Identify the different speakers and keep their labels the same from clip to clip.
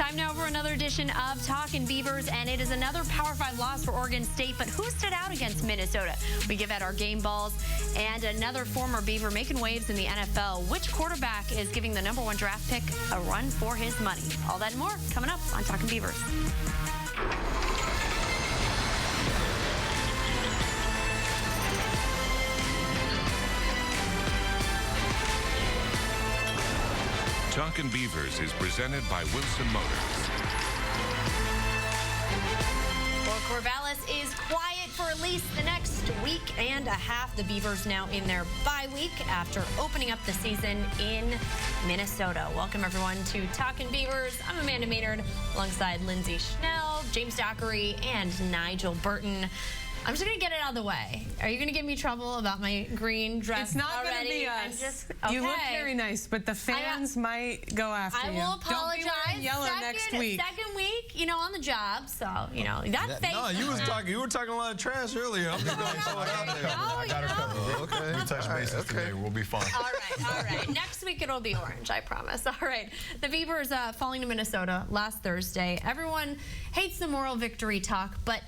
Speaker 1: Time now for another edition of Talkin Beavers, and it is another Power 5 loss for Oregon State, but who stood out against Minnesota? We give out our game balls, and another former Beaver making waves in the NFL. Which quarterback is giving the #1 draft pick a run for his money? All that and more coming up on Talkin Beavers.
Speaker 2: Talkin Beavers is presented by Wilson Motors.
Speaker 1: Well, Corvallis is quiet for at least the next week and a half. The Beavers now in their bye week after opening up the season in Minnesota. Welcome, everyone, to Talkin Beavers. I'm Amanda Maynard alongside Lindsay Schnell, James Dockery, and Nigel Burton. I'm just going to get it out of the way. Are you going to give me trouble about my green dress?
Speaker 3: It's not going to be us.
Speaker 1: Okay.
Speaker 3: You look very nice, but the fans might go after you.
Speaker 1: I will apologize.
Speaker 3: Don't be wearing yellow next week.
Speaker 1: Second week, on the job, so, that face.
Speaker 4: No, you were talking a lot of trash earlier. I'm just going to throw it out there.
Speaker 1: I got her covered.
Speaker 4: Okay. We touch bases today. We'll be fine.
Speaker 1: All right. Next week it'll be orange, I promise. All right. The Beavers falling to Minnesota last Thursday. Everyone hates the moral victory talk, but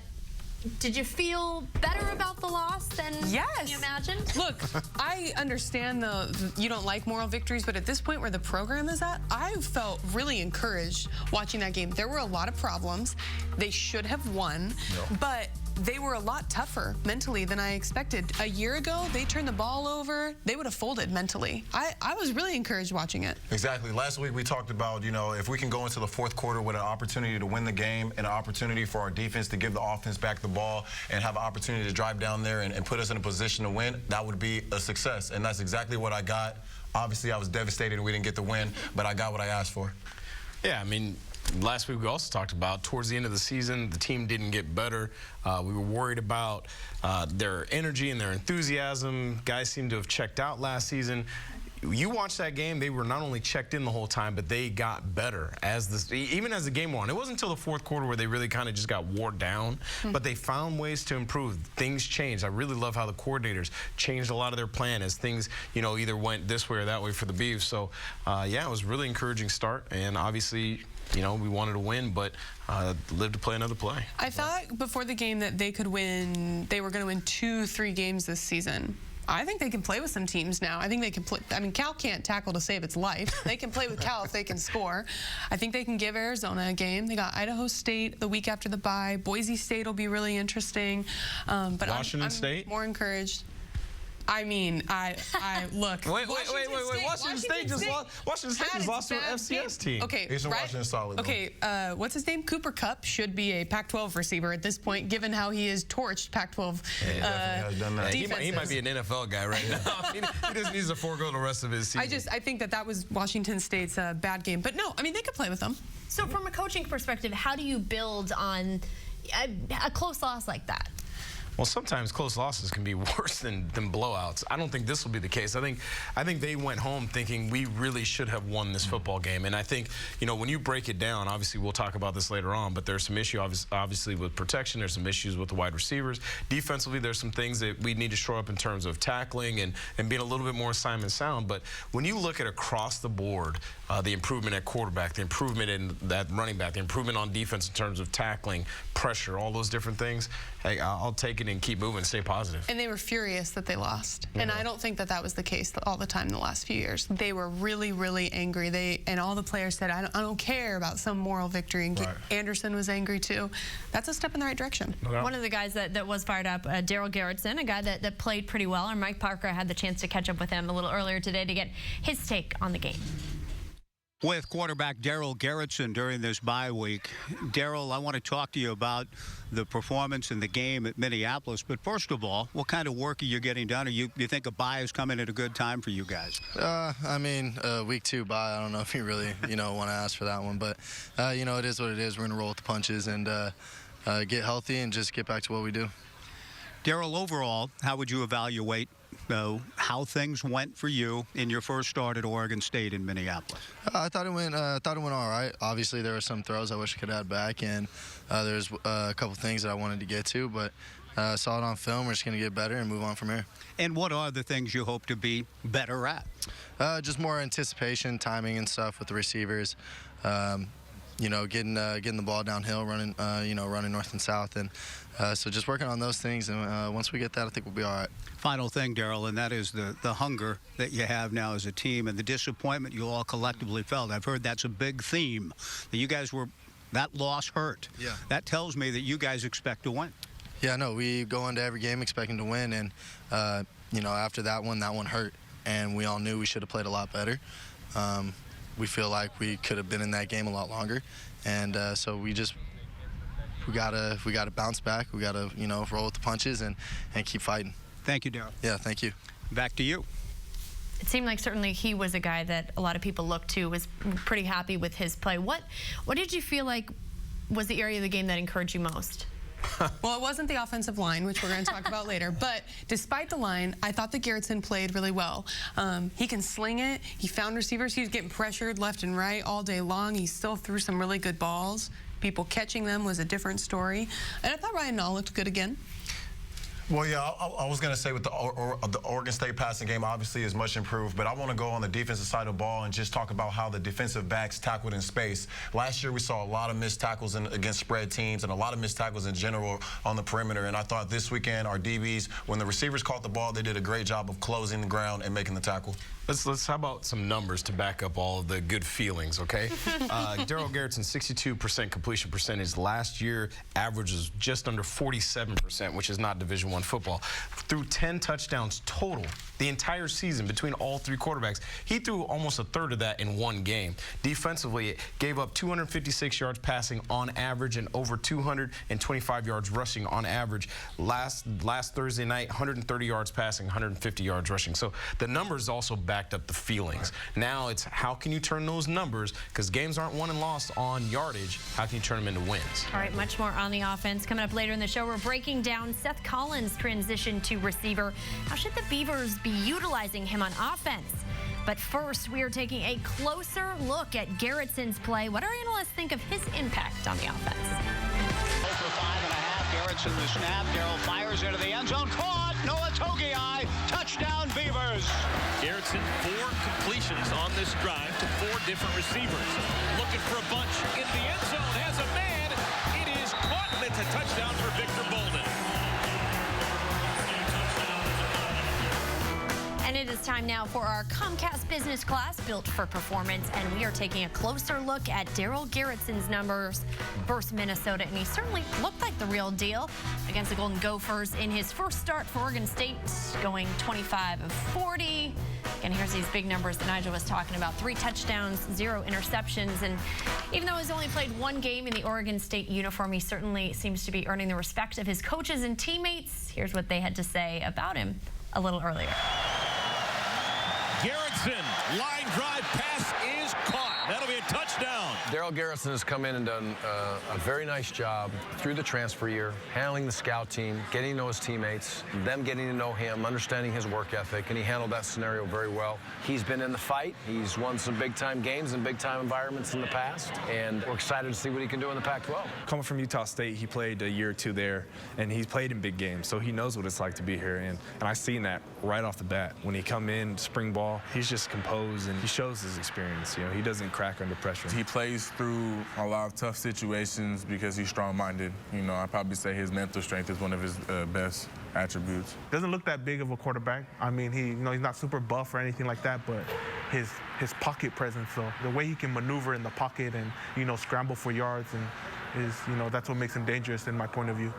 Speaker 1: did you feel better about the loss than you imagined?
Speaker 3: Look, I understand you don't like moral victories, but at this point where the program is at, I felt really encouraged watching that game. There were a lot of problems. They should have won, but they were a lot tougher mentally than I expected. A year ago, they turned the ball over. They would have folded mentally. I was really encouraged watching it.
Speaker 4: Exactly. Last week we talked about, if we can go into the fourth quarter with an opportunity to win the game and an opportunity for our defense to give the offense back the ball and have an opportunity to drive down there and put us in a position to win, that would be a success. And that's exactly what I got. Obviously, I was devastated we didn't get the win, but I got what I asked for.
Speaker 5: Yeah, I mean, last week we also talked about towards the end of the season, the team didn't get better. We were worried about their energy and their enthusiasm. Guys seemed to have checked out last season. You watch that game, they were not only checked in the whole time, but they got better even as the game went on. It wasn't until the fourth quarter where they really kind of just got wore down, but they found ways to improve. Things changed. I really love how the coordinators changed a lot of their plan as things, either went this way or that way for the Beavs. So, yeah, it was a really encouraging start, and obviously, we wanted to win, but live to play another play.
Speaker 3: I thought before the game that they could win, they were going to win 2-3 games this season. I think they can play with some teams now. I think they can play. I mean, Cal can't tackle to save its life. They can play with Cal if they can score. I think they can give Arizona a game. They got Idaho State the week after the bye. Boise State will be really interesting. But
Speaker 5: Washington
Speaker 3: I'm
Speaker 5: State?
Speaker 3: more encouraged. I mean, I look.
Speaker 5: Wait. Washington State just lost to an FCS team.
Speaker 3: Okay,
Speaker 4: Eastern Washington solid.
Speaker 3: Okay, what's his name? Cooper Kupp should be a Pac-12 receiver at this point, given how he has torched Pac-12 defenses.
Speaker 5: He might be an NFL guy right now. He just needs to forego the rest of his season.
Speaker 3: I think that was Washington State's bad game. But no, I mean, they could play with them.
Speaker 1: So from a coaching perspective, how do you build on a close loss like that?
Speaker 5: Well, sometimes close losses can be worse than blowouts. I don't think this will be the case. I think they went home thinking we really should have won this football game. And I think, when you break it down, obviously we'll talk about this later on, but there's some issue obviously with protection. There's some issues with the wide receivers. Defensively, there's some things that we need to shore up in terms of tackling and being a little bit more assignment sound. But when you look at across the board, the improvement at quarterback, the improvement in that running back, the improvement on defense in terms of tackling, pressure, all those different things, hey, I'll take it and keep moving, stay positive.
Speaker 3: And they were furious that they lost. And I don't think that was the case all the time in the last few years. They were really, really angry. And all the players said, I don't care about some moral victory. And Anderson was angry too. That's a step in the right direction.
Speaker 1: One of the guys that was fired up, Daryl Garrettson, a guy that played pretty well. And Mike Parker had the chance to catch up with him a little earlier today to get his take on the game.
Speaker 6: With quarterback Daryl Garrettson during this bye week. Daryl, I want to talk to you about the performance in the game at Minneapolis. But first of all, what kind of work are you getting done? You think a bye is coming at a good time for you guys?
Speaker 7: I mean, week 2 bye, I don't know if you really, want to ask for that one. But, it is what it is. We're going to roll with the punches and get healthy and just get back to what we do.
Speaker 6: Daryl, overall, how would you evaluate how things went for you in your first start at Oregon State in Minneapolis?
Speaker 7: I thought it went all right. Obviously, there were some throws I wish I could add back, and there's a couple things that I wanted to get to, but saw it on film. We're just going to get better and move on from here.
Speaker 6: And what are the things you hope to be better at?
Speaker 7: Just more anticipation, timing, and stuff with the receivers. you know, getting the ball downhill, running, you know, running north and south, and so just working on those things. And once we get that, I think we'll be all right.
Speaker 6: Final thing, Daryl, and that is the hunger that you have now as a team and the disappointment you all collectively felt. I've heard that's a big theme, that you guys were, that loss hurt.
Speaker 7: Yeah.
Speaker 6: That tells me that you guys expect to win.
Speaker 7: Yeah, no, we go into every game expecting to win, and you know, after that one hurt, and we all knew we should have played a lot better. We feel like we could have been in that game a lot longer, and so we gotta bounce back. We gotta, you know, roll with the punches and keep fighting.
Speaker 6: Thank you, Daryl.
Speaker 7: Yeah, thank you.
Speaker 6: Back to you.
Speaker 1: It seemed like certainly he was a guy that a lot of people looked to, was pretty happy with his play. What did you feel like was the area of the game that encouraged you most?
Speaker 3: Well, it wasn't the offensive line, which we're going to talk about later. But despite the line, I thought that Garrettson played really well. He can sling it. He found receivers. He was getting pressured left and right all day long. He still threw some really good balls. People catching them was a different story. And I thought Ryan Nall looked good again.
Speaker 4: Well, yeah, I was going to say with the Oregon State passing game obviously is much improved, but I want to go on the defensive side of the ball and just talk about how the defensive backs tackled in space. Last year we saw a lot of missed tackles against spread teams and a lot of missed tackles in general on the perimeter, and I thought this weekend our DBs, when the receivers caught the ball, they did a great job of closing the ground and making the tackle.
Speaker 5: Let's how about some numbers to back up all of the good feelings, okay? Daryl Garrettson, 62% completion percentage. Last year, average was just under 47%, which is not Division I football. Threw 10 touchdowns total the entire season between all three quarterbacks. He threw almost a third of that in one game. Defensively, gave up 256 yards passing on average and over 225 yards rushing on average. Last Thursday night, 130 yards passing, 150 yards rushing. So the numbers also backed up the feelings. Now it's how can you turn those numbers, because games aren't won and lost on yardage, how can you turn them into wins?
Speaker 1: All right, much more on the offense. Coming up later in the show, we're breaking down Seth Collins' transition to receiver. How should the Beavers be utilizing him on offense? But first, we are taking a closer look at Garrettson's play. What do our analysts think of his impact on the offense?
Speaker 6: For 5.5, Garrettson the snap. Daryl fires into the end zone. Caught! Noah Togiai. Touchdown, Beavers.
Speaker 8: Garrettson, 4 completions on this drive to 4 different receivers. Looking for a bunch in the end zone. Has a man. It is caught, and it's a touchdown for Victor Bolden.
Speaker 1: And it is time now for our Comcast Business Class, built for performance, and we are taking a closer look at Daryl Garrettson's numbers versus Minnesota, and he certainly looked like the real deal against the Golden Gophers in his first start for Oregon State, going 25 of 40. Again, here's these big numbers that Nigel was talking about: 3 touchdowns, 0 interceptions, and even though he's only played 1 game in the Oregon State uniform, he certainly seems to be earning the respect of his coaches and teammates. Here's what they had to say about him a little earlier.
Speaker 8: Garrettson, line drive pass is caught. That'll be a touchdown.
Speaker 9: Daryl Garrettson has come in and done a very nice job through the transfer year, handling the scout team, getting to know his teammates, them getting to know him, understanding his work ethic, and he handled that scenario very well. He's been in the fight. He's won some big-time games in big-time environments in the past, and we're excited to see what he can do in the Pac-12.
Speaker 10: Coming from Utah State, he played a year or 2 there, and he's played in big games, so he knows what it's like to be here, and I seen that right off the bat. When he come in, spring ball, he's just composed, and he shows his experience. You know, he doesn't crack under pressure.
Speaker 11: He plays through a lot of tough situations because he's strong-minded. You know, I'd probably say his mental strength is one of his best attributes.
Speaker 12: Doesn't look that big of a quarterback. I mean, he's not super buff or anything like that, but his pocket presence, so the way he can maneuver in the pocket and, scramble for yards, and that's what makes him dangerous in my point of view.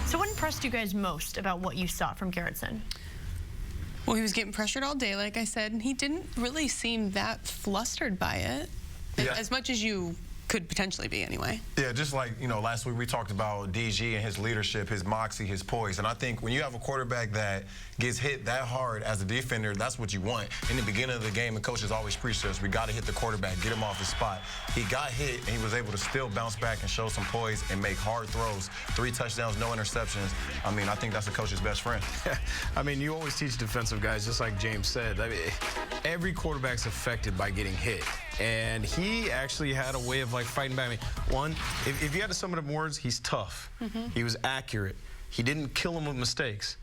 Speaker 1: So what impressed you guys most about what you saw from Garrettson?
Speaker 3: Well, he was getting pressured all day, like I said, and he didn't really seem that flustered by it, as much as you could potentially be anyway.
Speaker 4: Yeah, just like, last week we talked about DG and his leadership, his moxie, his poise. And I think when you have a quarterback that gets hit that hard as a defender, that's what you want. In the beginning of the game, the coaches always preach to us, we got to hit the quarterback, get him off his spot. He got hit, and he was able to still bounce back and show some poise and make hard throws. 3 touchdowns, no interceptions. I mean, I think that's a coach's best friend.
Speaker 5: I mean, you always teach defensive guys, just like James said. I mean, every quarterback's affected by getting hit. And he actually had a way of fighting back. I mean, one, if you had to sum it up in words, he's tough. He was accurate. He didn't kill him with mistakes.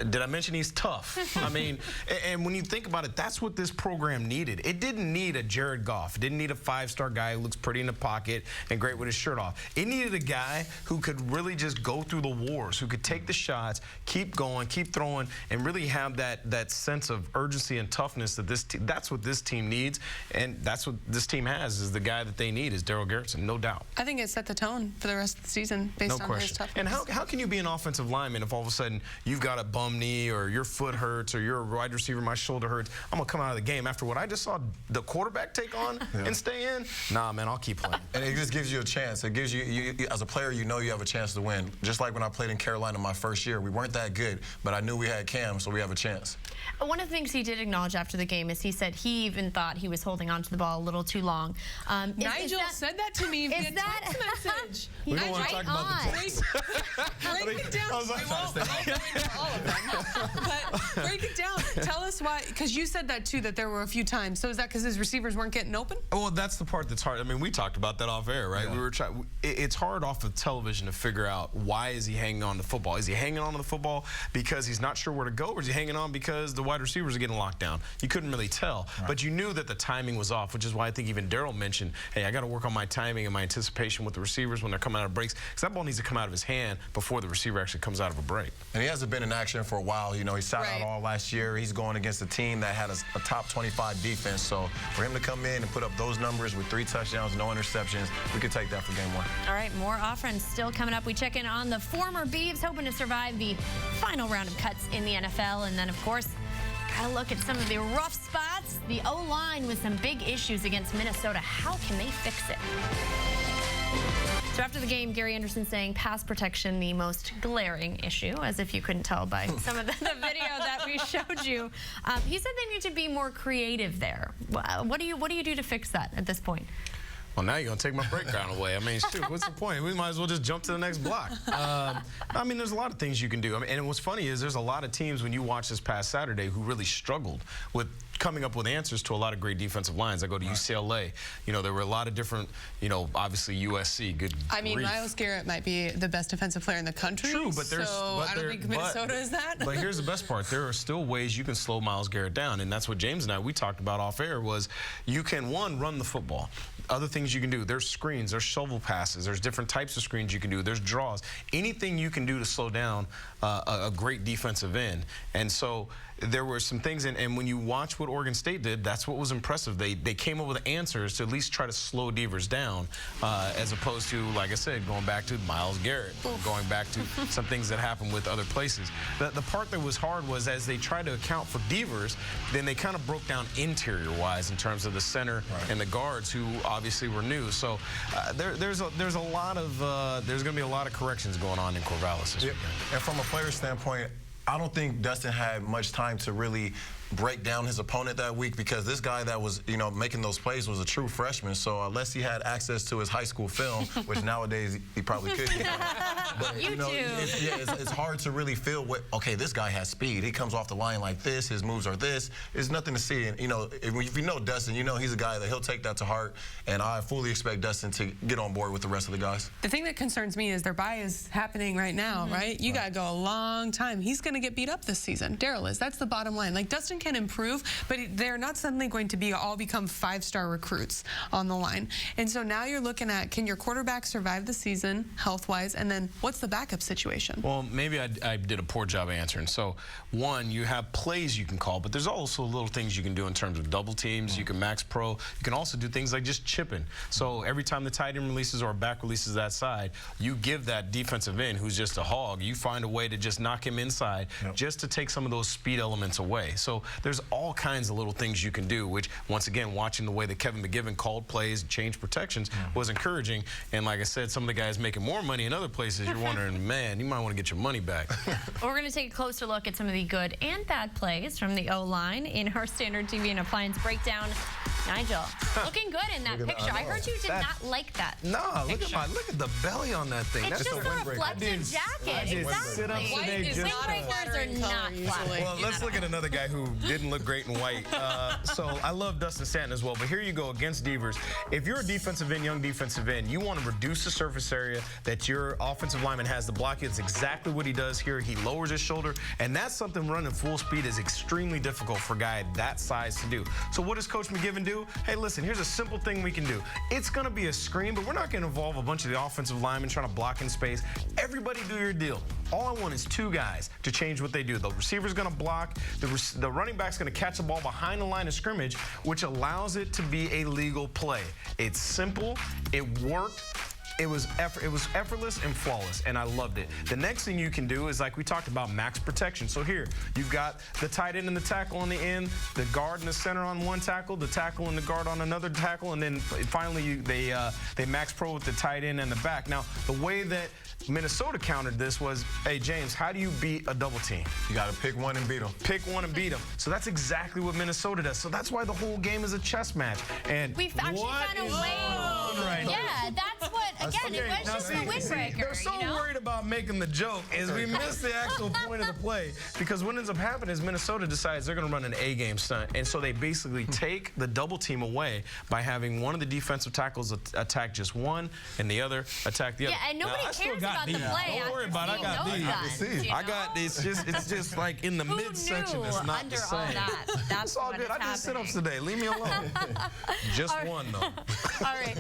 Speaker 5: Did I mention he's tough? I mean, and when you think about it, that's what this program needed. It didn't need a Jared Goff. It didn't need a 5-star guy who looks pretty in the pocket and great with his shirt off. It needed a guy who could really just go through the wars, who could take the shots, keep going, keep throwing, and really have that sense of urgency and toughness that that's what this team needs, and that's what this team has. Is the guy that they need is Darryl Garretson, no doubt.
Speaker 3: I think it set the tone for the rest of the season based on his toughness.
Speaker 5: And how can you be an offensive lineman if all of a sudden you've got a bum knee or your foot hurts or you're a wide receiver, my shoulder hurts, I'm going to come out of the game after what I just saw the quarterback take on and stay in? Nah, man, I'll keep playing.
Speaker 4: And it just gives you a chance. It gives you, as a player, you know you have a chance to win. Just like when I played in Carolina my first year, we weren't that good, but I knew we had Cam, so we have a chance.
Speaker 1: One of the things he did acknowledge after the game is he said he even thought he was holding on to the ball a little too long.
Speaker 3: Nigel said that to me via text message.
Speaker 5: We don't want to talk about the text.
Speaker 3: Break it down. We won't go into all of them. But break it down. Tell us why, because you said that too, that there were a few times. So is that because his receivers weren't getting open?
Speaker 5: Well, that's the part that's hard. I mean, we talked about that off air, right? Yeah. We were trying. It's hard off of television to figure out why is he hanging on to the football. Is he hanging on to the football because he's not sure where to go, or is he hanging on because the wide receivers are getting locked down? You couldn't really tell, but you knew that the timing was off, which is why I think even Darryl mentioned, hey, I got to work on my timing and my anticipation with the receivers when they're coming out of breaks, because that ball needs to come out of his hand before the receiver actually comes out of a break.
Speaker 4: And he hasn't been in action for a while. You know, he sat out all last year. He's going against a team that had a top 25 defense. So for him to come in and put up those numbers with 3 touchdowns, no interceptions, we could take that for game 1.
Speaker 1: All right, more offense still coming up. We check in on the former Beavs hoping to survive the final round of cuts in the NFL. And then, of course, gotta look at some of the rough spots. The O-line with some big issues against Minnesota. How can they fix it? So after the game, Gary Anderson saying pass protection the most glaring issue, as if you couldn't tell by some of the video that we showed you. He said they need to be more creative there. What do you do to fix that at this point?
Speaker 5: Well, now you're going to take my breakdown away. I mean, shoot, what's the point? We might as well just jump to the next block. I mean, there's a lot of things you can do. I mean, and what's funny is there's a lot of teams when you watch this past Saturday who really struggled with coming up with answers to a lot of great defensive lines. I go to UCLA. You know, there were a lot of different, you know, obviously USC, good
Speaker 3: I mean,
Speaker 5: grief.
Speaker 3: Myles Garrett might be the best defensive player in the country.
Speaker 5: True, but there's...
Speaker 3: So I don't think Minnesota is that.
Speaker 5: But here's the best part. There are still ways you can slow Myles Garrett down, and that's what James and we talked about off air was you can, one, run the football. Other things you can do, there's screens, there's shovel passes, there's different types of screens you can do, there's draws. Anything you can do to slow down a great defensive end. And so there were some things, and when you watch what Oregon State did, that's what was impressive. They came up with answers to at least try to slow Beavers down, as opposed to, like I said, going back to Myles Garrett, going back to some things that happened with other places. The part that was hard was as they tried to account for Beavers, then they kind of broke down interior-wise in terms of the center and the guards who obviously were new. So there's a lot of there's going to be a lot of corrections going on in Corvallis this weekend.
Speaker 4: And from a player standpoint, I don't think Dustin had much time to really break down his opponent that week because this guy that was, you know, making those plays was a true freshman. So unless he had access to his high school film, which nowadays he probably could. But
Speaker 1: you know,
Speaker 4: it's hard to really feel what. Okay, this guy has speed. He comes off the line like this. His moves are this. There's nothing to see. And you know, if you know Dustin, you know he's a guy that he'll take that to heart. And I fully expect Dustin to get on board with the rest of the guys.
Speaker 3: The thing that concerns me is their bye is happening right now, right? You got to go a long time. He's going to get beat up this season. Darryl is. That's the bottom line. Like Dustin can improve, but they're not suddenly going to be all become 5-star recruits on the line. And so now you're looking at, can your quarterback survive the season health-wise, and then what's the backup situation?
Speaker 5: Well, maybe I did a poor job answering. So, one, you have plays you can call, but there's also little things you can do in terms of double teams. You can max pro. You can also do things like just chipping. So every time the tight end releases or back releases that side, you give that defensive end who's just a hog, you find a way to just knock him inside just to take some of those speed elements away. So there's all kinds of little things you can do, which, once again, watching the way that Kevin McGivern called plays, changed protections, was encouraging. And like I said, some of the guys making more money in other places, you're wondering, man, you might want to get your money back.
Speaker 1: We're going to take a closer look at some of the good and bad plays from the O-line in our Standard TV and Appliance Breakdown Nigel, looking good in that picture. I heard you did not like that.
Speaker 13: No, look at the belly on that thing.
Speaker 1: It's
Speaker 13: That's
Speaker 1: just a reflective jacket.
Speaker 13: Exactly.
Speaker 3: White is not a flattering color usually.
Speaker 13: Well, let's look at another guy who didn't look great in white. So I love Dustin Stanton as well, but here you go against Beavers. If you're a defensive end, young defensive end, you want to reduce the surface area that your offensive lineman has to block you. It's exactly what he does here. He lowers his shoulder, and that's something running full speed is extremely difficult for a guy that size to do. So what does Coach McGivern do? Hey, listen, here's a simple thing we can do. It's going to be a screen, but we're not going to involve a bunch of the offensive linemen trying to block in space. Everybody do your deal. All I want is two guys to change what they do. The receiver's going to block. The running back's going to catch the ball behind the line of scrimmage, which allows it to be a legal play. It's simple. It worked. It was effortless and flawless, and I loved it. The next thing you can do is, like we talked about, max protection. So here, you've got the tight end and the tackle on the end, the guard and the center on one tackle, the tackle and the guard on another tackle, and then finally they max pro with the tight end and the back. Now, the way that Minnesota countered this was, hey, James, how do you beat a double team?
Speaker 4: You got to pick one and beat them.
Speaker 13: Pick one and beat them. So that's exactly what Minnesota does. So that's why the whole game is a chess match. And
Speaker 1: we've actually found a way.
Speaker 13: Right.
Speaker 1: Yeah, that's what, again, it was just a windbreaker.
Speaker 13: They're so worried about making the joke is we miss the actual point of the play, because what ends up happening is Minnesota decides they're going to run an A-game stunt, and so they basically take the double team away by having one of the defensive tackles attack just one and the other attack the other.
Speaker 1: Yeah, and nobody cares about the play.
Speaker 13: Don't worry about it. I got these. I got this. It's just like in the midsection. It's not the same.
Speaker 1: That's
Speaker 13: it's all good. I did sit-ups today. Leave me alone. Just one, though.
Speaker 1: All right.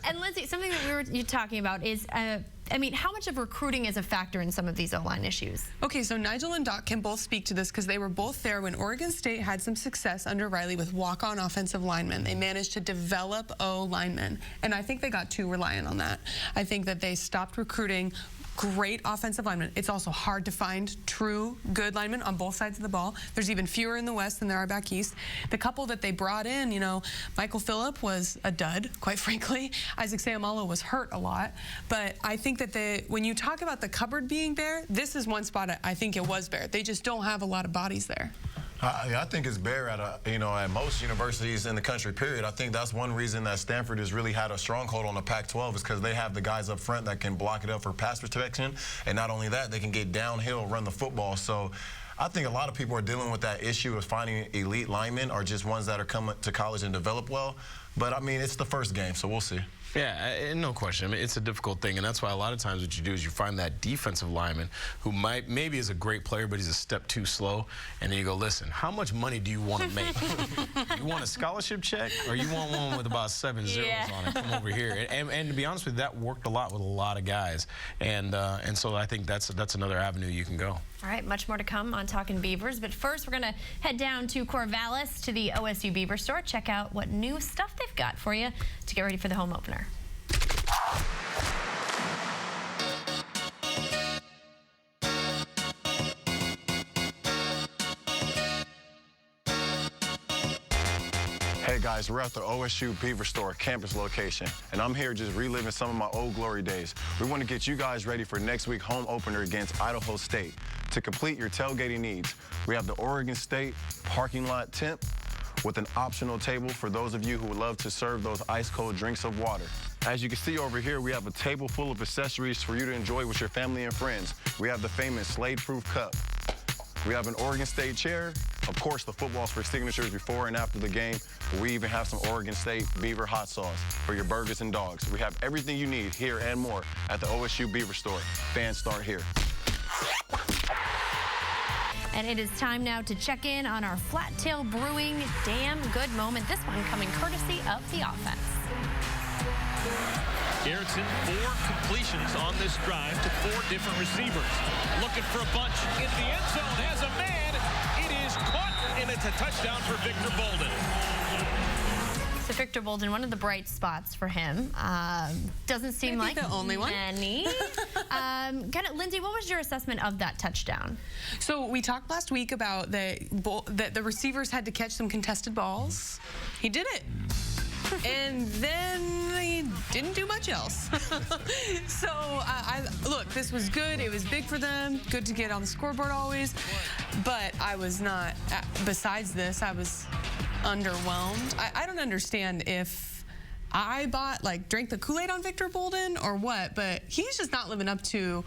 Speaker 1: And Lindsay, something that you talking about is, I mean, how much of recruiting is a factor in some of these O-line issues?
Speaker 3: Okay, so Nigel and Doc can both speak to this because they were both there when Oregon State had some success under Riley with walk-on offensive linemen. They managed to develop O-linemen, and I think they got too reliant on that. I think that they stopped recruiting great offensive linemen. It's also hard to find true good linemen on both sides of the ball. There's even fewer in the West than there are back East. The couple that they brought in, you know, Michael Phillip was a dud, quite frankly. Isaac Seumalo was hurt a lot. But I think that when you talk about the cupboard being bare, this is one spot I think it was bare. They just don't have a lot of bodies there.
Speaker 4: I think it's bare at most universities in the country, period. I think that's one reason that Stanford has really had a stronghold on the Pac-12 is because they have the guys up front that can block it up for pass protection. And not only that, they can get downhill, run the football. So I think a lot of people are dealing with that issue of finding elite linemen or just ones that are coming to college and develop well. But, I mean, it's the first game, so we'll see.
Speaker 5: Yeah, no question. I mean, it's a difficult thing, and that's why a lot of times what you do is you find that defensive lineman who maybe is a great player, but he's a step too slow, and then you go, listen, how much money do you want to make? You want a scholarship check, or you want one with about 7 zeros on it? Come over here. And to be honest with you, that worked a lot with a lot of guys, and so I think that's another avenue you can go.
Speaker 1: All right, much more to come on Talkin Beavers, but first we're going to head down to Corvallis to the OSU Beaver store, check out what new stuff they've got for you to get ready for the home opener.
Speaker 4: Hey guys, we're at the OSU Beaver Store campus location, and I'm here just reliving some of my old glory days. We want to get you guys ready for next week's home opener against Idaho State. To complete your tailgating needs, we have the Oregon State parking lot tent with an optional table for those of you who would love to serve those ice-cold drinks of water. As you can see over here, we have a table full of accessories for you to enjoy with your family and friends. We have the famous Slade-proof cup. We have an Oregon State chair. Of course, the footballs for signatures before and after the game. We even have some Oregon State Beaver hot sauce for your burgers and dogs. We have everything you need here and more at the OSU Beaver Store. Fans start here.
Speaker 1: And it is time now to check in on our Flat Tail Brewing Damn Good moment. This one coming courtesy of the offense.
Speaker 8: Garrettson, 4 completions on this drive to 4 different receivers. Looking for a bunch in the end zone. Has a man. It is caught, and it's a touchdown for Victor Bolden.
Speaker 1: So Victor Bolden, one of the bright spots for him. Doesn't seem like
Speaker 3: the only one.
Speaker 1: Many. Lindsay, what was your assessment of that touchdown?
Speaker 3: So we talked last week about that the receivers had to catch some contested balls. He did it. And then he didn't do much else. So, look, this was good. It was big for them. Good to get on the scoreboard always. But I was not, besides this, I was underwhelmed. I don't understand if I drank the Kool-Aid on Victor Bolden or what, but he's just not living up to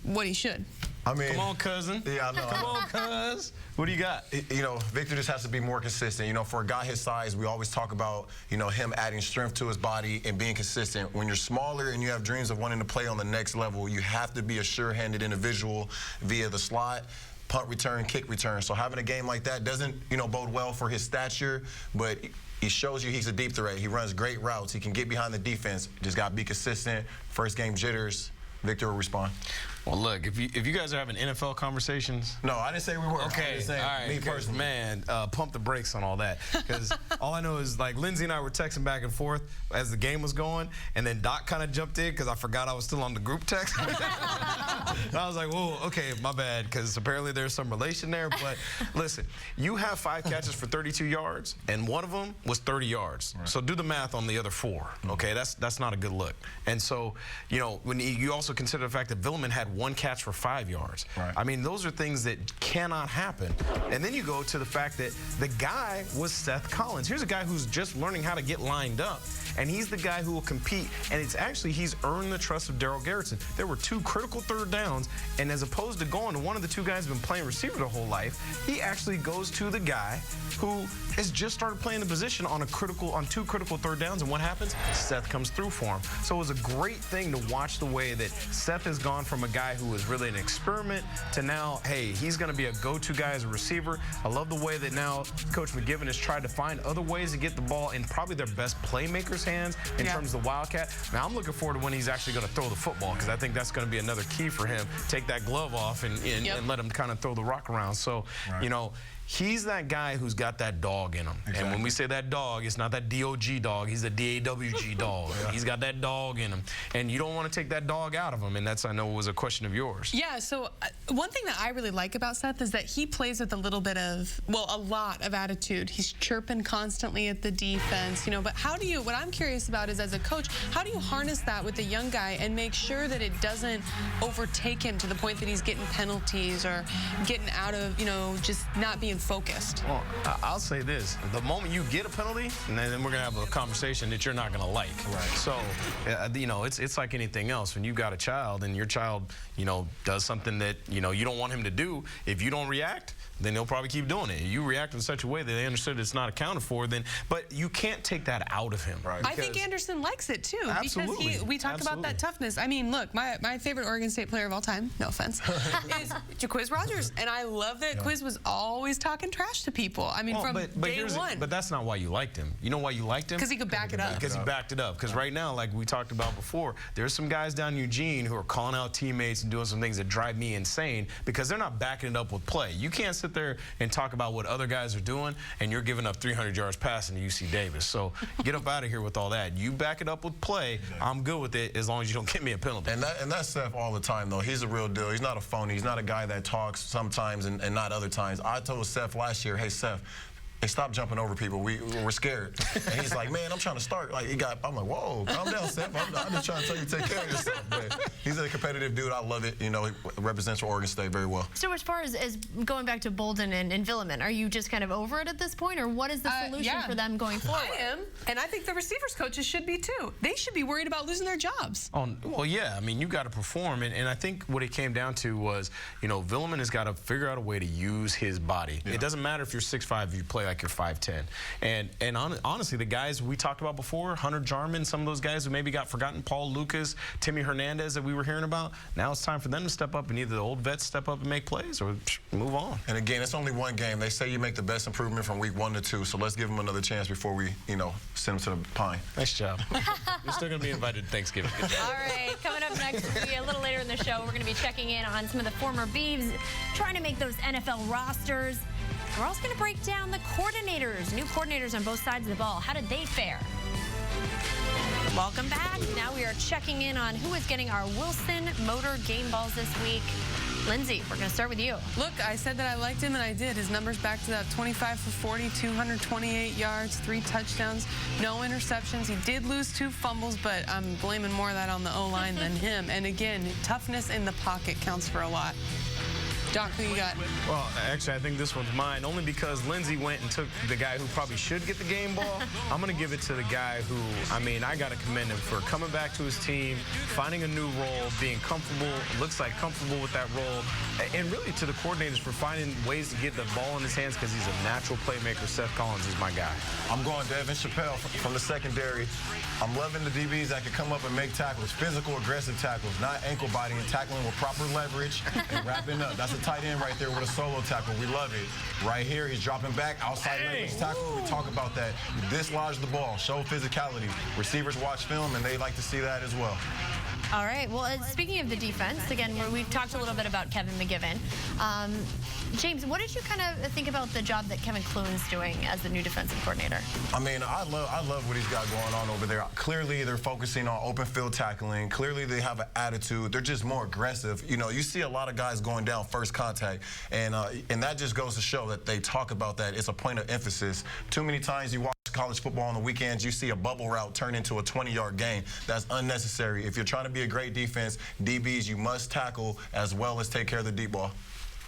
Speaker 3: what he should.
Speaker 4: I mean,
Speaker 13: come on, cousin.
Speaker 4: Yeah, I know.
Speaker 13: Come on, cuz. What do you got?
Speaker 4: You know, Victor just has to be more consistent. You know, for a guy his size, we always talk about, you know, him adding strength to his body and being consistent. When you're smaller and you have dreams of wanting to play on the next level, you have to be a sure-handed individual via the slot, punt return, kick return. So having a game like that doesn't, you know, bode well for his stature, but he shows you he's a deep threat. He runs great routes. He can get behind the defense. Just got to be consistent. First game jitters. Victor will respond.
Speaker 5: Well, look, if you guys are having NFL conversations.
Speaker 4: No, I didn't say we were.
Speaker 5: Okay, all right. Me personally. Man, pump the brakes on all that. Because all I know is, like, Lindsay and I were texting back and forth as the game was going, and then Doc kind of jumped in because I forgot I was still on the group text. I was like, whoa, okay, my bad, because apparently there's some relation there. But listen, you have 5 catches for 32 yards, and one of them was 30 yards. Right. So do the math on the other 4. Okay, that's not a good look. And so, you know, when you also consider the fact that Villeman had 1 catch for 5 yards. Right. I mean, those are things that cannot happen. And then you go to the fact that the guy was Seth Collins. Here's a guy who's just learning how to get lined up, and he's the guy who will compete. And it's actually, he's earned the trust of Darryl Garretson. There were 2 critical 3rd downs, and as opposed to going to one of the 2 guys who's been playing receiver the whole life, he actually goes to the guy who has just started playing the position on 2 critical 3rd downs, and what happens? Seth comes through for him. So it was a great thing to watch the way that Seth has gone from a guy who was really an experiment to now, hey, he's going to be a go-to guy as a receiver. I love the way that now Coach McGivern has tried to find other ways to get the ball in probably their best playmakers' hands in terms of the Wildcat. Now, I'm looking forward to when he's actually going to throw the football, because I think that's going to be another key for him. Take that glove off and let him kind of throw the rock around. So, you know, he's that guy who's got that dog in him. Exactly. And when we say that dog, it's not that D-O-G dog. He's a D-A-W-G dog. He's got that dog in him. And you don't want to take that dog out of him. And that's, I know, was a question of yours.
Speaker 3: Yeah, so one thing that I really like about Seth is that he plays with a little bit of, well, a lot of attitude. He's chirping constantly at the defense, you know. But what I'm curious about is, as a coach, how do you harness that with a young guy and make sure that it doesn't overtake him to the point that he's getting penalties or getting out of, you know, just not being focused?
Speaker 5: Well, I'll say this. The moment you get a penalty, and then we're going to have a conversation that you're not going to like. Right. So, you know, it's like anything else. When you've got a child and your child, you know, does something that, you know, you don't want him to do, if you don't react, then they'll probably keep doing it. You react in such a way that they understood it's not accounted for, but you can't take that out of him. Right.
Speaker 3: I think Anderson likes it too.
Speaker 5: Absolutely.
Speaker 3: Because we talk about that toughness. I mean, look, my favorite Oregon State player of all time, no offense, is Jaquiz Rogers. And I love that Quiz was always talking trash to people. I mean, from day one.
Speaker 5: But that's not why you liked him. You know why you liked him?
Speaker 3: Because he could back it up.
Speaker 5: Because he backed it up. Because right now, like we talked about before, there's some guys down in Eugene who are calling out teammates and doing some things that drive me insane because they're not backing it up with play. You can't sit there and talk about what other guys are doing, and you're giving up 300 yards passing to UC Davis. So get up out of here with all that. You back it up with play. I'm good with it as long as you don't give me a penalty.
Speaker 4: And that's Seth all the time, though. He's a real deal. He's not a phony. He's not a guy that talks sometimes and not other times. I told Seth last year, hey, Seth, hey, stop jumping over people. We're scared. And he's like, man, I'm trying to start. Like, I'm like, whoa, calm down, Seth. I'm just trying to tell you to take care of yourself. But he's a competitive dude. I love it. You know, he represents Oregon State very well.
Speaker 1: So as far as going back to Bolden and Villeman, are you just kind of over it at this point, or what is the solution for them going forward?
Speaker 3: I am, and I think the receivers coaches should be too. They should be worried about losing their jobs.
Speaker 5: Well, yeah. I mean, you got to perform, and I think what it came down to was, you know, Villeman has got to figure out a way to use his body. Yeah. It doesn't matter if you're 6'5", if you play like you're 5'10". And honestly, the guys we talked about before, Hunter Jarman, some of those guys who maybe got forgotten, Paul Lucas, Timmy Hernandez that we were hearing about, now it's time for them to step up, and either the old vets step up and make plays or move on.
Speaker 4: And again, it's only one game. They say you make the best improvement from week 1 to 2, so let's give them another chance before we, you know, send them to the pine.
Speaker 5: Nice job. You're still going to be invited to Thanksgiving.
Speaker 1: All right, coming up next, a little later in the show, we're going to be checking in on some of the former Beavs trying to make those NFL rosters. We're also going to break down the coordinators, new coordinators on both sides of the ball. How did they fare? Welcome back. Now we are checking in on who is getting our Wilson Motor game balls this week. Lindsay, we're going to start with you.
Speaker 3: Look, I said that I liked him, and I did. His numbers back to that 25 for 40, 228 yards, 3 touchdowns, no interceptions. He did lose 2 fumbles, but I'm blaming more of that on the O-line than him. And again, toughness in the pocket counts for a lot. Doc, who you got?
Speaker 5: Well, actually, I think this one's mine, only because Lindsey went and took the guy who probably should get the game ball. I'm going to give it to the guy who, I mean, I got to commend him for coming back to his team, finding a new role, being comfortable, looks like comfortable with that role, and really to the coordinators for finding ways to get the ball in his hands because he's a natural playmaker. Seth Collins is my guy.
Speaker 4: I'm going Devin Chappelle from the secondary. I'm loving the DBs that can come up and make tackles, physical, aggressive tackles, not ankle biting and tackling with proper leverage and wrapping up. That's a tight end right there with a solo tackle. We love it. Right here, he's dropping back, outside leverage tackle. We talk about that. Dislodge the ball, show physicality. Receivers watch film, and they like to see that as well.
Speaker 1: All right. Well, speaking of the defense, again, we've talked a little bit about Kevin McGivern. James, what did you kind of think about the job that Kevin Clune's doing as the new defensive coordinator?
Speaker 4: I mean, I love what he's got going on over there. Clearly, they're focusing on open field tackling. Clearly, they have an attitude. They're just more aggressive. You know, you see a lot of guys going down first contact, and that just goes to show that they talk about that. It's a point of emphasis. Too many times you watch college football on the weekends, you see a bubble route turn into a 20-yard gain. That's unnecessary. If you're trying to be a great defense, DBs, you must tackle as well as take care of the deep ball.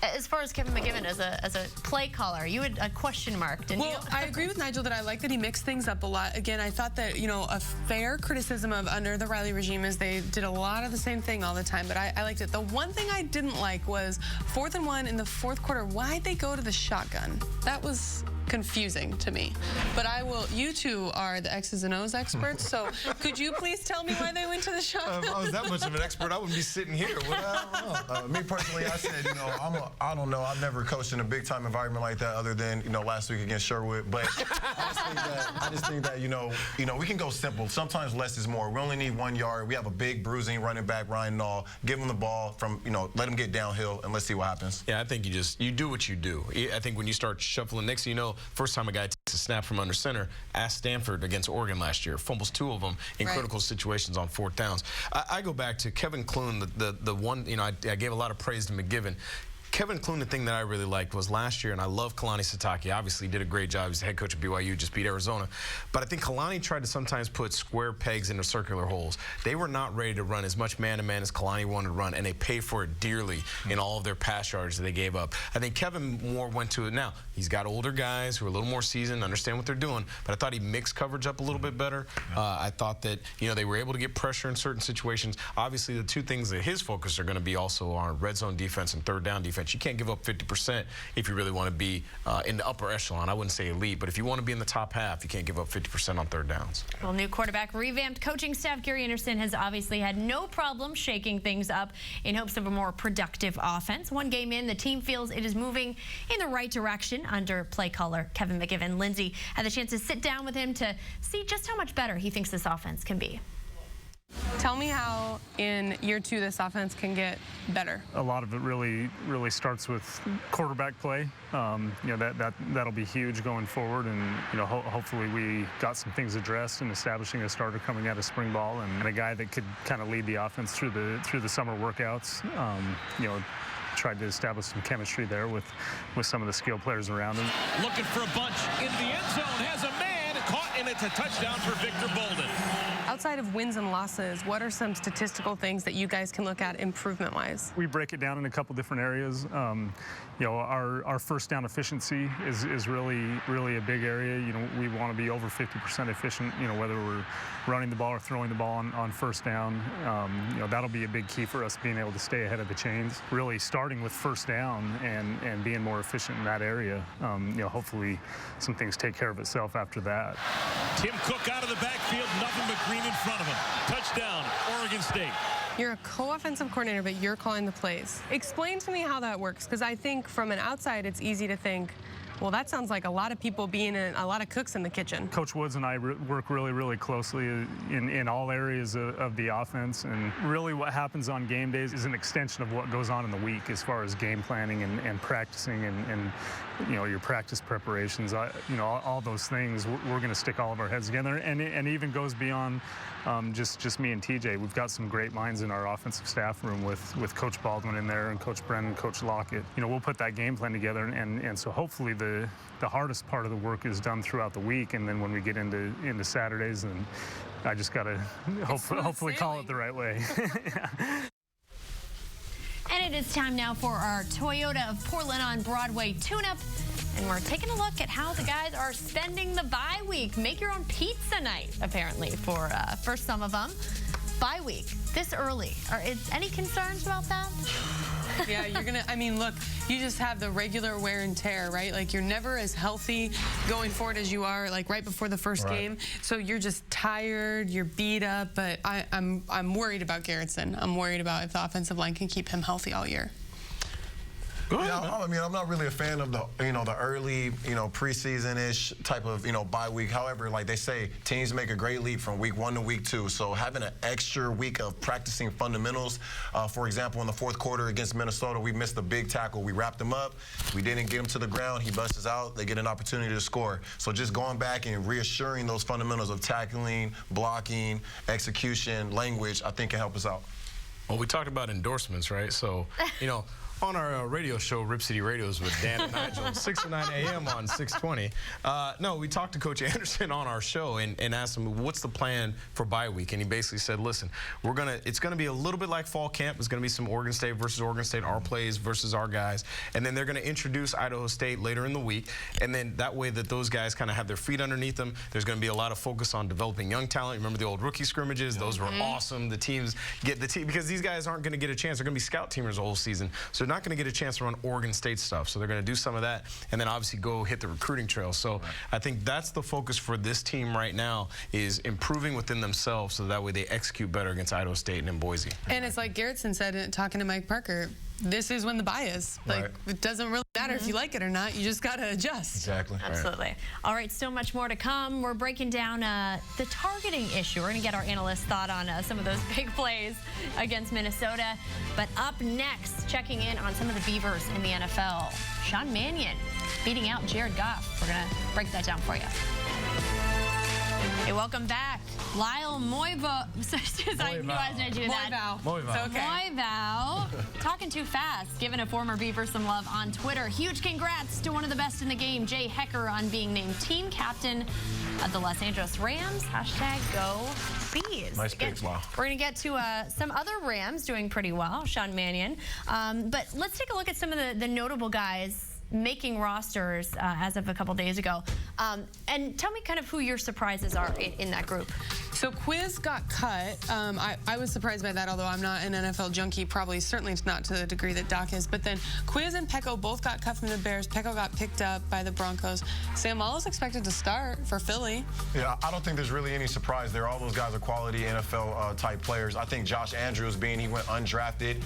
Speaker 1: As far as Kevin McGivern as a play caller, you had a question mark, didn't you?
Speaker 3: Well, I agree with Nigel that I like that he mixed things up a lot. Again, I thought that, you know, a fair criticism of under the Riley regime is they did a lot of the same thing all the time, but I liked it. The one thing I didn't like was 4th and 1 in the fourth quarter. Why'd they go to the shotgun? That was confusing to me. But you two are the X's and O's experts, so could you please tell me why they went to the shotgun?
Speaker 13: If I was that much of an expert, I wouldn't be sitting here. I don't know.
Speaker 4: Me personally, I said, you know, I don't know. I've never coached in a big-time environment like that other than, you know, last week against Sherwood. But I just think that, you know, we can go simple. Sometimes less is more. We only need 1 yard. We have a big bruising running back, Ryan Nall. Give him the ball from, you know, let him get downhill, and let's see what happens.
Speaker 5: Yeah, I think you do what you do. I think when you start shuffling, next thing you know, first time a guy takes a snap from under center, ask Stanford against Oregon last year, fumbles 2 of them in critical situations on 4th downs. I go back to Kevin Clune, the one, you know, I gave a lot of praise to McGivern. Kevin Clune, the thing that I really liked was last year, and I love Kalani Sitake. Obviously, did a great job. He's the head coach of BYU, just beat Arizona. But I think Kalani tried to sometimes put square pegs into circular holes. They were not ready to run as much man-to-man as Kalani wanted to run, and they paid for it dearly in all of their pass yards that they gave up. I think Kevin more went to it. Now, he's got older guys who are a little more seasoned, understand what they're doing, but I thought he mixed coverage up a little bit better. I thought that, you know, they were able to get pressure in certain situations. Obviously, the 2 things that his focus are going to be also on red zone defense and 3rd down defense. You can't give up 50% if you really want to be in the upper echelon. I wouldn't say elite, but if you want to be in the top half, you can't give up 50% on 3rd downs.
Speaker 1: Well, new quarterback, revamped coaching staff. Gary Anderson has obviously had no problem shaking things up in hopes of a more productive offense. 1 game in, the team feels it is moving in the right direction under play caller Kevin McGivern. Lindsey had the chance to sit down with him to see just how much better he thinks this offense can be.
Speaker 3: Tell me how in year 2 this offense can get better.
Speaker 14: A lot of it really starts with quarterback play. You know, that'll be huge going forward, and you know, hopefully we got some things addressed in establishing a starter coming out of spring ball and a guy that could kind of lead the offense through the summer workouts. You know, tried to establish some chemistry there with some of the skilled players around him.
Speaker 8: Looking for a bunch in the end zone, has a man caught, and it's a touchdown for Victor Bolden.
Speaker 3: Outside of wins and losses, what are some statistical things that you guys can look at improvement-wise?
Speaker 14: We break it down in a couple different areas. You know, our 1st down efficiency is really a big area. You know, we want to be over 50% efficient, you know, whether we're running the ball or throwing the ball on 1st down. You know, that'll be a big key for us, being able to stay ahead of the chains. Really starting with 1st down and being more efficient in that area. You know, hopefully some things take care of itself after that.
Speaker 8: Tim Cook out of the backfield, nothing but green in front of him. Touchdown, Oregon State.
Speaker 3: You're a co-offensive coordinator, but you're calling the plays. Explain to me how that works, because I think from an outside, it's easy to think, well, that sounds like a lot of people being a lot of cooks in the kitchen.
Speaker 14: Coach Woods and I work really closely in all areas of the offense, and really what happens on game days is an extension of what goes on in the week as far as game planning and practicing and you know, your practice preparations. You know, all those things, we're going to stick all of our heads together, and it even goes beyond just me and TJ. We've got some great minds in our offensive staff room with Coach Baldwin in there and Coach Brennan, Coach Lockett. You know, we'll put that game plan together, and so hopefully the hardest part of the work is done throughout the week, and then when we get into Saturdays, and I just got to hopefully call it the right way.
Speaker 1: And it is time now for our Toyota of Portland on Broadway tune-up. And we're taking a look at how the guys are spending the bye week. Make your own pizza night, apparently, for some of them. Bye week, this early. Is any concerns about that?
Speaker 3: Yeah, you're gonna, I mean, look, you just have the regular wear and tear, right? Like, you're never as healthy going forward as you are, like, right before the first game. So you're just tired, you're beat up, but I'm worried about Garrettson. I'm worried about if the offensive line can keep him healthy all year.
Speaker 4: Yeah, I mean, I'm not really a fan of the, the early, preseason-ish type of, bye week. However, like they say, teams make a great leap from week 1 to week 2. So having an extra week of practicing fundamentals, for example, in the fourth quarter against Minnesota, we missed a big tackle. We wrapped him up. We didn't get him to the ground. He busts out. They get an opportunity to score. So just going back and reassuring those fundamentals of tackling, blocking, execution, language, I think can help us out.
Speaker 5: Well, we talked about endorsements, right? So, on our radio show, Rip City Radios with Dan and Nigel, 6 to 9 a.m. on 620. No, we talked to Coach Anderson on our show and asked him, what's the plan for bye week? And he basically said, listen, it's going to be a little bit like fall camp. It's going to be some Oregon State versus Oregon State, our plays versus our guys. And then they're going to introduce Idaho State later in the week. And then that way that those guys kind of have their feet underneath them. There's going to be a lot of focus on developing young talent. Remember the old rookie scrimmages? Those were awesome. The teams get the team, because these guys aren't going to get a chance. They're going to be scout teamers the whole season. So they're not going to get a chance to run Oregon State stuff. So they're going to do some of that and then obviously go hit the recruiting trail. So I think that's the focus for this team right now, is improving within themselves so that way they execute better against Idaho State and in Boise.
Speaker 3: And it's like Garrettson said, talking to Mike Parker, this is when the bye is. Like, it doesn't really matter if you like it or not. You just got to adjust.
Speaker 4: Exactly.
Speaker 1: Absolutely. All right, so much more to come. We're breaking down the targeting issue. We're going to get our analyst thought on some of those big plays against Minnesota. But up next, checking in on some of the Beavers in the NFL. Sean Mannion beating out Jared Goff. We're going to break that down for you. Hey, welcome back. Lyle Moivo. I knew I was going to do that. Moivo. Talking too fast. Giving a former Beaver some love on Twitter. Huge congrats to one of the best in the game, Jay Hecker, on being named team captain of the Los Angeles Rams. Hashtag go Bees.
Speaker 4: Nice picks, wow.
Speaker 1: We're going to get to some other Rams doing pretty well, Sean Mannion. But let's take a look at some of the notable guys making rosters as of a couple days ago. And tell me kind of who your surprises are in that group.
Speaker 3: So Quiz got cut. I was surprised by that, although I'm not an NFL junkie, probably certainly not to the degree that Doc is. But then Quiz and Pecco both got cut from the Bears. Pecco got picked up by the Broncos. Sam Allo's expected to start for Philly.
Speaker 4: Yeah, I don't think there's really any surprise there. All those guys are quality NFL type players. I think Josh Andrews, he went undrafted.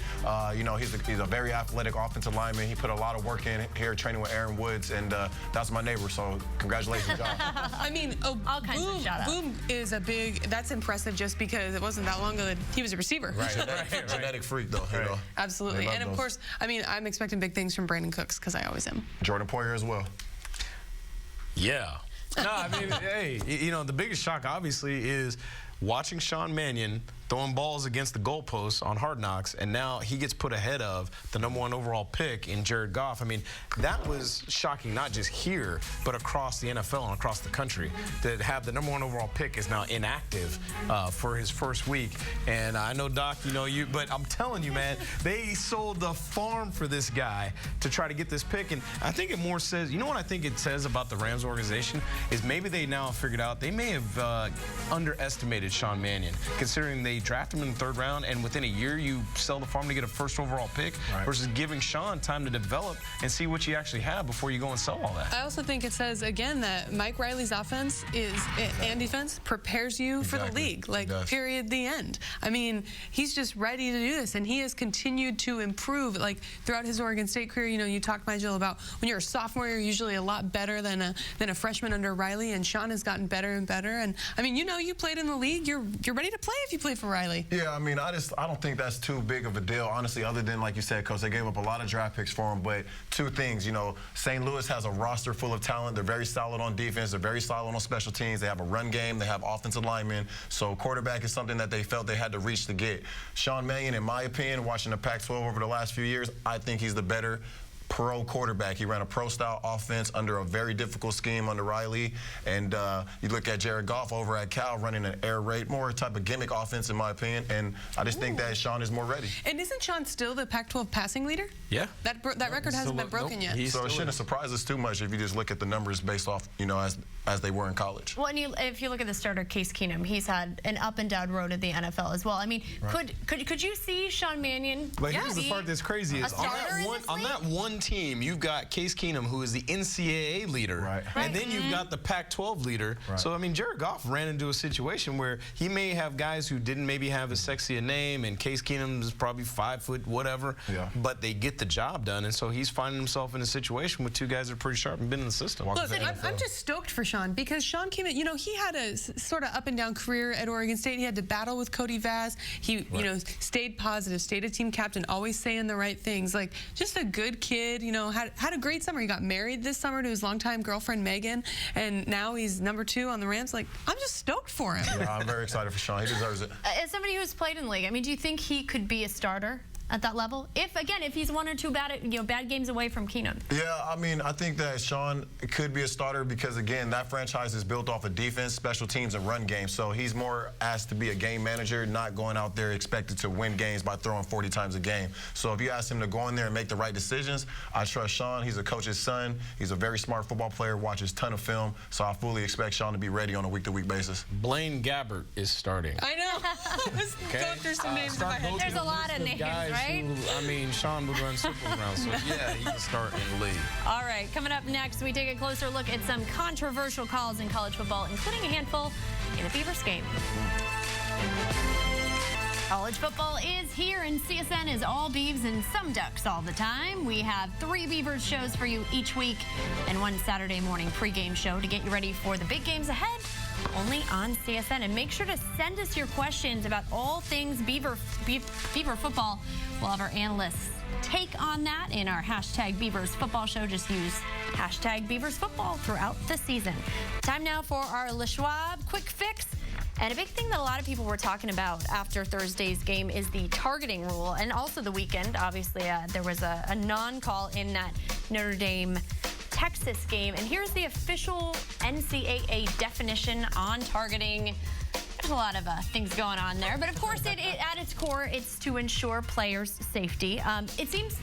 Speaker 4: He's a very athletic offensive lineman. He put a lot of work in here training with Aaron Woods, and that's my neighbor, so congratulations, Josh.
Speaker 3: I mean,
Speaker 1: all kinds of shout-outs.
Speaker 3: Boom is a big, that's impressive just because it wasn't that long ago that he was a receiver.
Speaker 4: Right. Genetic freak, though.
Speaker 3: Absolutely. And of course, I mean, I'm expecting big things from Brandon Cooks, because I always am.
Speaker 4: Jordan Poyer as well.
Speaker 5: Yeah. No, I mean, hey, the biggest shock, obviously, is watching Sean Mannion throwing balls against the goalposts on Hard Knocks, and now he gets put ahead of the #1 overall pick in Jared Goff. I mean, that was shocking, not just here, but across the NFL and across the country. To have the #1 overall pick is now inactive for his first week. And I know, Doc, but I'm telling you, man, they sold the farm for this guy to try to get this pick. And I think it more says, what I think it says about the Rams organization is maybe they now figured out they may have underestimated Sean Mannion, considering they draft him in the 3rd round, and within a year you sell the farm to get a 1st overall pick, versus giving Sean time to develop and see what you actually have before you go and sell all that.
Speaker 3: I also think it says, again, that Mike Riley's offense and defense prepares you for the league, period, the end. I mean, he's just ready to do this, and he has continued to improve, throughout his Oregon State career. You talked, Nigel, about when you're a sophomore, you're usually a lot better than a freshman under Riley, and Sean has gotten better and better. And I mean, you played in the league, you're ready to play if you play for Riley.
Speaker 4: Yeah, I mean, I don't think that's too big of a deal, honestly, other than, like you said, Coach, they gave up a lot of draft picks for him. But two things, St. Louis has a roster full of talent. They're very solid on defense. They're very solid on special teams. They have a run game. They have offensive linemen. So quarterback is something that they felt they had to reach to get. Sean Mannion, in my opinion, watching the Pac-12 over the last few years, I think he's the better pro quarterback. He ran a pro-style offense under a very difficult scheme under Riley. And you look at Jared Goff over at Cal running an air raid, more type of gimmick offense in my opinion. And I just think that Sean is more ready.
Speaker 3: And isn't Sean still the Pac-12 passing leader?
Speaker 5: Yeah.
Speaker 3: That record hasn't been broken yet.
Speaker 4: So it shouldn't surprise us too much if you just look at the numbers based off, you know, as they were in college.
Speaker 1: Well, and if you look at the starter, Case Keenum, he's had an up and down road at the NFL as well. I mean, could you see Sean Mannion?
Speaker 5: But here's the part that's crazy is on that one team, you've got Case Keenum, who is the NCAA leader, and then you've got the Pac-12 leader. So I mean, Jared Goff ran into a situation where he may have guys who didn't maybe have as sexy a name, and Case Keenum is probably 5 foot whatever, but they get the job done, and so he's finding himself in a situation with two guys that are pretty sharp and been in the system.
Speaker 3: Look, I'm just stoked for Sean because Sean came in, you know, he had a sort of up and down career at Oregon State. He had to battle with Cody Vaz. He, you know, stayed positive, stayed a team captain, always saying the right things. Like, just a good kid, you know, had a great summer. He got married this summer to his longtime girlfriend, Megan, and now he's #2 on the Rams. Like, I'm just stoked for him.
Speaker 4: Yeah, I'm very excited for Sean. He deserves it.
Speaker 1: As somebody who's played in the league, I mean, do you think he could be a starter at that level? If he's 1 or 2 bad games away from Keenum.
Speaker 4: Yeah, I mean, I think that Sean could be a starter because, again, that franchise is built off of defense, special teams, and run games. So he's more asked to be a game manager, not going out there expected to win games by throwing 40 times a game. So if you ask him to go in there and make the right decisions, I trust Sean. He's a coach's son. He's a very smart football player, watches a ton of film. So I fully expect Sean to be ready on a week-to-week basis.
Speaker 5: Blaine Gabbert is starting.
Speaker 3: I know. Going through some names in my head.
Speaker 1: There's a lot of names, right?
Speaker 5: I mean, Sean would run super rounds, so yeah, he can start in the league.
Speaker 1: All right, coming up next, we take a closer look at some controversial calls in college football, including a handful in the Beavers game. College football is here, and CSN is all Beavs and some Ducks all the time. We have 3 Beavers shows for you each week and 1 Saturday morning pregame show to get you ready for the big games ahead, only on CSN. And make sure to send us your questions about all things Beaver football. We'll have our analysts take on that in our #Beavers football show. Just use #Beavers football throughout the season. Time now for our Le Schwab quick fix. And a big thing that a lot of people were talking about after Thursday's game is the targeting rule, and also the weekend. Obviously, there was a non-call in that Notre Dame Texas game. And here's the official NCAA definition on targeting. There's a lot of things going on there, but of course, at its core, it's to ensure players' safety. It seems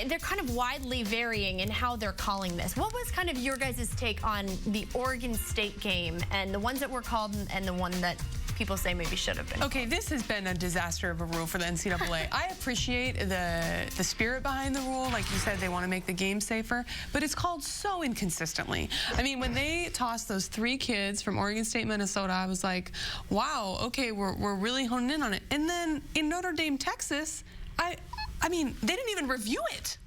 Speaker 1: they're kind of widely varying in how they're calling this. What was kind of your guys' take on the Oregon State game and the ones that were called and the one that people say maybe should have been?
Speaker 3: Okay, this has been a disaster of a rule for the NCAA. I appreciate the spirit behind the rule. Like you said, they want to make the game safer, but it's called so inconsistently. I mean, when they tossed those 3 kids from Oregon State, Minnesota, I was like, wow, okay, we're really honing in on it. And then in Notre Dame, Texas, I mean, they didn't even review it.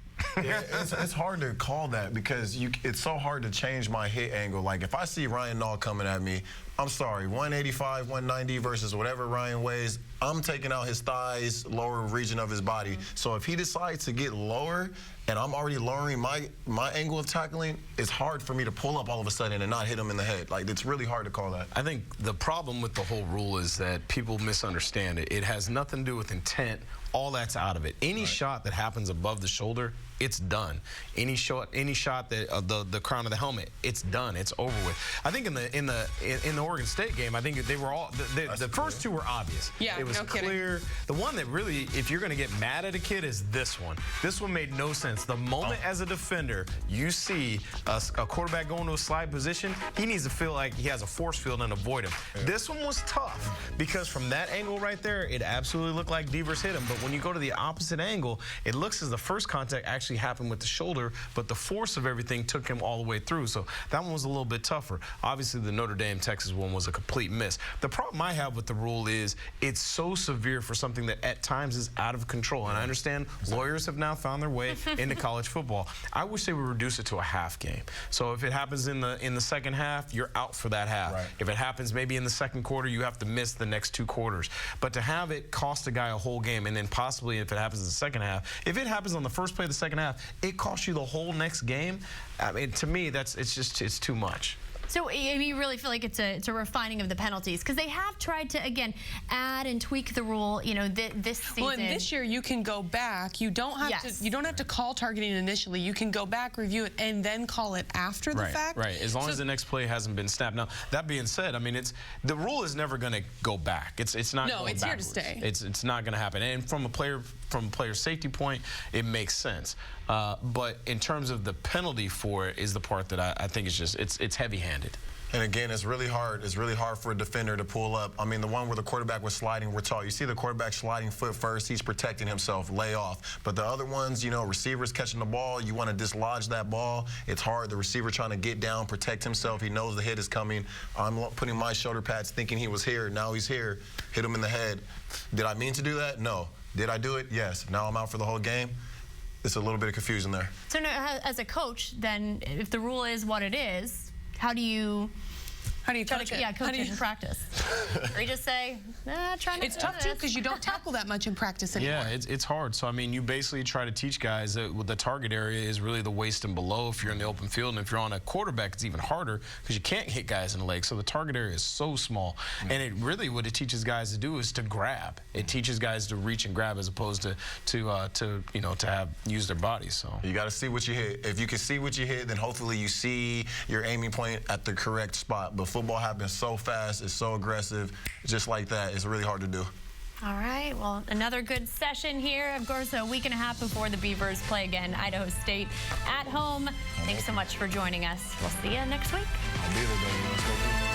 Speaker 4: Yeah, it's hard to call that because it's so hard to change my hit angle. Like, if I see Ryan Nall coming at me, I'm sorry, 185, 190 versus whatever Ryan weighs, I'm taking out his thighs, lower region of his body. So if he decides to get lower and I'm already lowering my angle of tackling, it's hard for me to pull up all of a sudden and not hit him in the head. Like, it's really hard to call that.
Speaker 5: I think the problem with the whole rule is that people misunderstand it. It has nothing to do with intent. All that's out of it. Any shot that happens above the shoulder, it's done. Any shot that the crown of the helmet, it's done. It's over with. I think in the Oregon State game, I think they were all the first 2 were obvious.
Speaker 3: Yeah,
Speaker 5: it was clear. The one that really, if you're going to get mad at a kid, is this one. This one made no sense. The moment as a defender you see a quarterback go into a slide position, he needs to feel like he has a force field and avoid him. Yeah. This one was tough because from that angle right there, it absolutely looked like Beavers hit him. But when you go to the opposite angle, it looks as the first contact actually happened with the shoulder, but the force of everything took him all the way through. So that one was a little bit tougher. Obviously, the Notre Dame Texas one was a complete miss. The problem I have with the rule is it's so severe for something that at times is out of control. And I understand lawyers have now found their way into college football. I wish they would reduce it to a half game. So if it happens in the second half, you're out for that half. Right. If it happens maybe in the second quarter, you have to miss the next 2 quarters. But to have it cost a guy a whole game, and then possibly if it happens in the second half, if it happens on the first play of the second half, it costs you the whole next game. I mean, to me, it's too much.
Speaker 1: So you really feel like it's a refining of the penalties, because they have tried to, again, add and tweak the rule, you know, this season.
Speaker 3: Well, and this year you can go back. You don't have to call targeting initially. You can go back, review it, and then call it after the fact.
Speaker 5: Right. As long as the next play hasn't been snapped. Now, that being said, I mean, the rule is never going to go back. It's not.
Speaker 3: No,
Speaker 5: going
Speaker 3: it's
Speaker 5: backwards.
Speaker 3: here to stay.
Speaker 5: It's not going to happen. And from a player's safety point, it makes sense. But in terms of the penalty for it is the part that I think is just it's heavy-handed.
Speaker 4: And again, it's really hard. It's really hard for a defender to pull up. I mean, the one where the quarterback was sliding, we're taught. You see the quarterback sliding foot first. He's protecting himself, lay off. But the other ones, you know, receivers catching the ball, you want to dislodge that ball. It's hard. The receiver trying to get down, protect himself. He knows the hit is coming. I'm putting my shoulder pads thinking he was here. Now he's here. Hit him in the head. Did I mean to do that? No. Did I do it? Yes. Now I'm out for the whole game. It's a little bit of confusion there.
Speaker 1: So now, as a coach, then, if the rule is what it is, how do you coach it? Yeah, coach it in practice. Or you just say, try not to.
Speaker 3: It's tough too, because you don't tackle that much in practice anymore.
Speaker 5: Yeah, it's hard. So I mean, you basically try to teach guys that the target area is really the waist and below if you're in the open field, and if you're on a quarterback, it's even harder because you can't hit guys in the leg. So the target area is so small, and it really what it teaches guys to do is to grab. It teaches guys to reach and grab as opposed to use their bodies. So
Speaker 4: you got to see what you hit. If you can see what you hit, then hopefully you see your aiming point at the correct spot. But football happens so fast, it's so aggressive, just like that. It's really hard to do.
Speaker 1: All right, well, another good session here. Of course, a week and a half before the Beavers play again, Idaho State at home. Thanks so much for joining us. We'll see you next week.
Speaker 4: I'll be there, baby. Let's go.